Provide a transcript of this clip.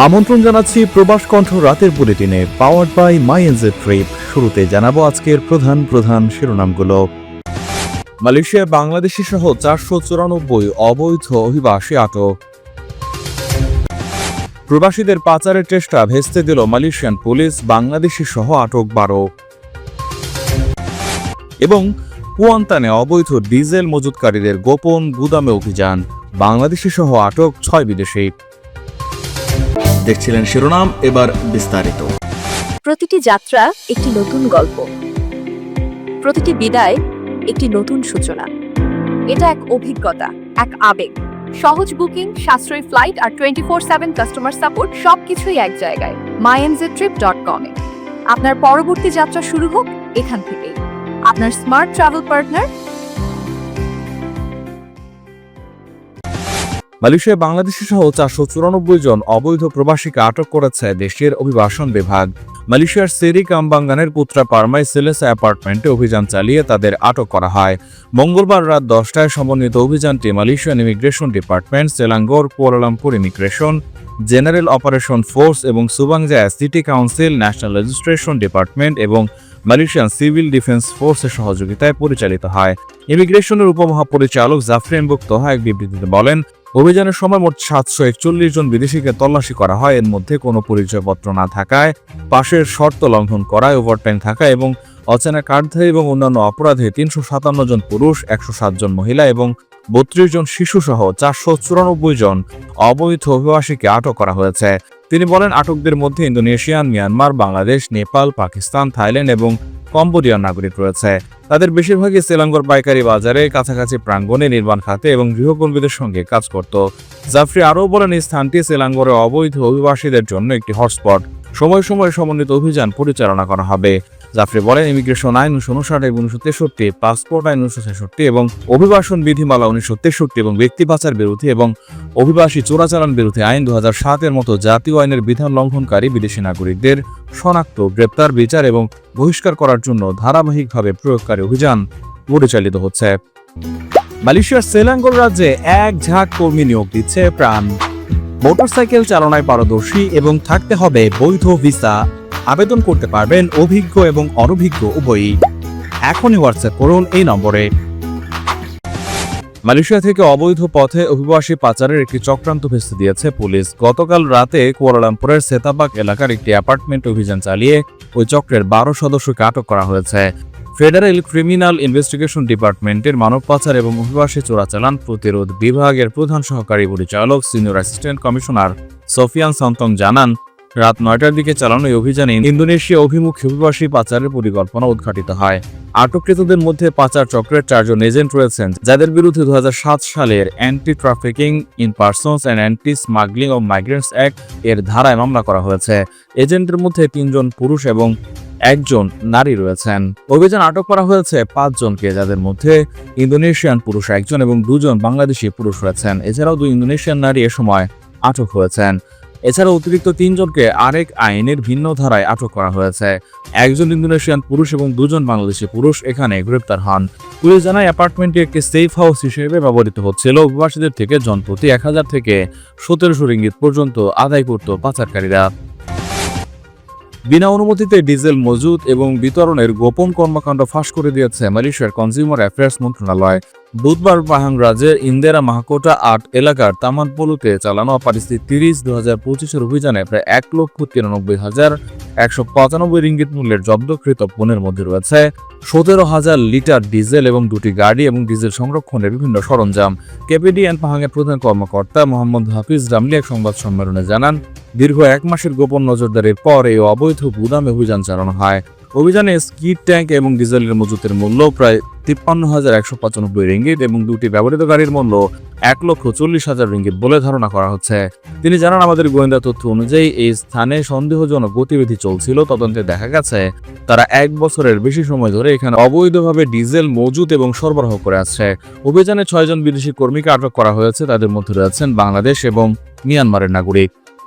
আমন্ত্রণ জানাচ্ছি প্রবাস কণ্ঠ রাতের বুলেটিনে পাওয়ার্ড বাই মাইএনজে ট্রিপ। শুরুতে জানাবো আজকের প্রধান শিরোনামগুলো। মালয়েশিয়ায় বাংলাদেশি সহ 494 অবৈধ অভিবাসী আটক। প্রবাসীদের পাচারের চেষ্টা ভেস্তে দিল মালয়েশিয়ান পুলিশ, বাংলাদেশি সহ আটক 12। এবং কুয়ান্তানে অবৈধ ডিজেল মজুতকারীদের গোপন গুদামে অভিযান, বাংলাদেশি সহ আটক 6 বিদেশি। দেখছিলেন শিরোনাম, এবার বিস্তারিত। প্রতিটি যাত্রা একটি নতুন গল্প, প্রতিটি বিদায় একটি নতুন সূচনা। এটা এক অভিজ্ঞতা, এক আবেগ। সহজ বুকিং, সাশ্রয়ী ফ্লাইট আর 24/7 কাস্টমার সাপোর্ট, সবকিছুই এক জায়গায়। mynztrip.com এ আপনার পরবর্তী যাত্রা শুরু হোক এখান থেকেই। আপনার স্মার্ট ট্রাভেল পার্টনার। মালয়েশিয়ায় বাংলাদেশি সহ 494 জন অবৈধ প্রবাসীকে আটক করেছে দেশের অভিবাসন বিভাগ। মালয়েশিয়ার সেরি কামবাঙ্গানের পুত্রা পারমাই সেলেসা অ্যাপার্টমেন্টে অভিযান চালিয়ে তাদের আটক করা হয়। মঙ্গলবার রাত 10টায় সমন্বিত অভিযানটি Malaysian immigration department, Selangor Kuala Lumpur immigration, general operation force এবং Subang Jaya city council, national registration department এবং মালয়েশিয়ান সিভিল ডিফেন্স ফোর্সের সহযোগিতায় পরিচালিত হয়। ইমিগ্রেশনের উপমহাপরিচালক জাফরি এমবুক তোহা এক বিবৃতিতে বলেন, অভিযানের সময় মোট 741 জন বিদেশিকে তল্লাশি করা হয়। এর মধ্যে কোনো পরিচয়পত্র না থাকায়, পাশের শর্ত লঙ্ঘন করায়, ওভারটাইম থাকায় এবং অচেনা কার্ডধারী এবং অন্যান্য অপরাধে 357 জন পুরুষ, 107 জন মহিলা এবং 32 জন শিশু সহ 494 জন অবৈধ অভিবাসীকে আটক করা হয়েছে। তিনি বলেন, আটকদের মধ্যে Indonesian, Myanmar, Bangladesh, Nepal, Pakistan, Thailand এবং কম্বোডিয়ার নাগরিক রয়েছে। তাদের বেশিরভাগই সেলাঙ্গোর পাইকারি বাজারে, কাছাকাছি প্রাঙ্গণে, নির্মাণ খাতে এবং গৃহকর্মীদের সঙ্গে কাজ করত। জাফরি আরও বলেন, এই স্থানটি সেলাঙ্গোরে অবৈধ অভিবাসীদের জন্য একটি হটস্পট। সময় সময় সমন্বিত অভিযান পরিচালনা করা হবে। জাফরি বলেন, ইমিগ্রেশন আইন 1959 এবং 1963, পাসপোর্ট আইন 1966 এবং অভিবাসন বিধিমালা 1963 এবং ব্যক্তি পাচার বিরোধী এবং অভিবাসী চোরাচালান বিরোধী আইন 2007 এর মতো জাতীয় আইনের বিধান লঙ্ঘনকারী বিদেশি নাগরিকদের শনাক্ত, গ্রেপ্তার, বিচার এবং বহিষ্কার করার জন্য ধারাবাহিকভাবে প্রয়োগকারী অভিযান পরিচালিত হচ্ছে। মালয়েশিয়ার সেলাঙ্গোর রাজ্যে এক ঝাঁক কর্মী নিয়োগ দিচ্ছে প্রাণ। মোটরসাইকেল চালনায় পারদর্শী এবং থাকতে হবে বৈধ ভিসা। আবেদন করতে পারবেন অভিজ্ঞ এবং অনভিজ্ঞ উভয়ই। এখনই হোয়াটসঅ্যাপ করুন এই নম্বরে। মালয়েশিয়া থেকে অবৈধ পথে অভিবাসী পাচারের একটি চক্রান্ত ভেস্তে দিয়েছে পুলিশ। গতকাল রাতে কুয়ালালামপুরের সেতাবাগ এলাকার একটি অ্যাপার্টমেন্ট অভিযান চালিয়ে ওই চক্রের 12 সদস্যকে আটক করা হয়েছে। ফেডারেল ক্রিমিনাল ইনভেস্টিগেশন ডিপার্টমেন্টের মানব পাচার এবং অভিবাসী চোরাচালান প্রতিরোধ বিভাগের প্রধান সহকারী পরিচালক সিনিয়র অ্যাসিস্ট্যান্ট কমিশনার সোফিয়ান সন্তং জানান, রাত 9টার দিকে চালানো এই অভিযানে ইন্দোনেশিয়া অভিমুখী অভিবাসী পাচারের পরিকল্পনা উদ্ঘাটিত হয়। আটককৃতদের মধ্যে পাচার চক্রের 4 জন এজেন্ট রয়েছেন, যাদের বিরুদ্ধে 2007 সালের anti trafficking in persons and anti smuggling of migrants act এর ধারায় মামলা করা হয়েছে। এজেন্টের মধ্যে 3 জন পুরুষ এবং 1 জন নারী রয়েছেন। অভিযান আটক করা হয়েছে 5 জনকে, যাদের মধ্যে ইন্দোনেশিয়ান পুরুষ 1 জন এবং 2 জন বাংলাদেশি পুরুষ রয়েছেন। এছাড়াও 2 ইন্দোনেশিয়ান নারী এ সময় আটক হয়েছেন। এছাড়া অতিরিক্ত 3 জনকে আরেক আইনের ভিন্ন ধারায় আটক করা হয়েছে। 1 জন ইন্দোনেশিয়ান পুরুষ এবং 2 জন বাংলাদেশি পুরুষ এখানে গ্রেপ্তার হন। পুলিশ জানায়, অ্যাপার্টমেন্টটি একটি সেফ হাউস হিসেবে ব্যবহৃত হচ্ছিল। অভিবাসীদের থেকে জনপ্রতি 1000 থেকে 1700 রিঙ্গিত পর্যন্ত আদায় করত পাচারকারীরা। বিনা অনুমতিতে ডিজেল মজুত এবং বিতরণের গোপন কর্মকাণ্ড ফাঁস করে দিয়েছে মালয়েশিয়ার কনজিউমার অ্যাফেয়ার্স মন্ত্রণালয়। বুধবার পাহাং রাজ্যের ইন্দেরা মাহকোটা 8 এলাকার তামানপলুতে চালানো পরিস্থিতি 30-2025 অভিযানে প্রায় 1,93,195 রিঙ্গিত মূল্যের জব্দকৃত পণ্যের মধ্যে রয়েছে 17,000 লিটার ডিজেল এবং 2টি গাড়ি এবং ডিজেল সংরক্ষণের বিভিন্ন সরঞ্জাম। কেপিডিএন পাহাংয়ের প্রধান কর্মকর্তা মোহাম্মদ হাফিজ রামলি এক সংবাদ সম্মেলনে জানান, দীর্ঘ 1 মাসের গোপন নজরদারির পর এই অবৈধ গুদামে অভিযান চালানো হয়। অভিযানে স্কিড ট্যাঙ্ক এবং ডিজেলের মজুতের মূল্য প্রায় 53,195 রিঙ্গিত এবং 2টি ব্যবহৃত গাড়ির মূল্য 1,40,000 রিঙ্গিত বলে ধারণা করা হচ্ছে। তিনি জানান, আমাদের গোয়েন্দা তথ্য অনুযায়ী এই স্থানে সন্দেহজনক গতিবিধি চলছিল। তদন্তে দেখা গেছে তারা 1 বছরের বেশি সময় ধরে এখানে অবৈধভাবে ডিজেল মজুত এবং সরবরাহ করে আসছে। অভিযানে 6 জন বিদেশি কর্মীকে আটক করা হয়েছে। তাদের মধ্যে রয়েছেন বাংলাদেশ এবং মিয়ানমারের নাগরিক।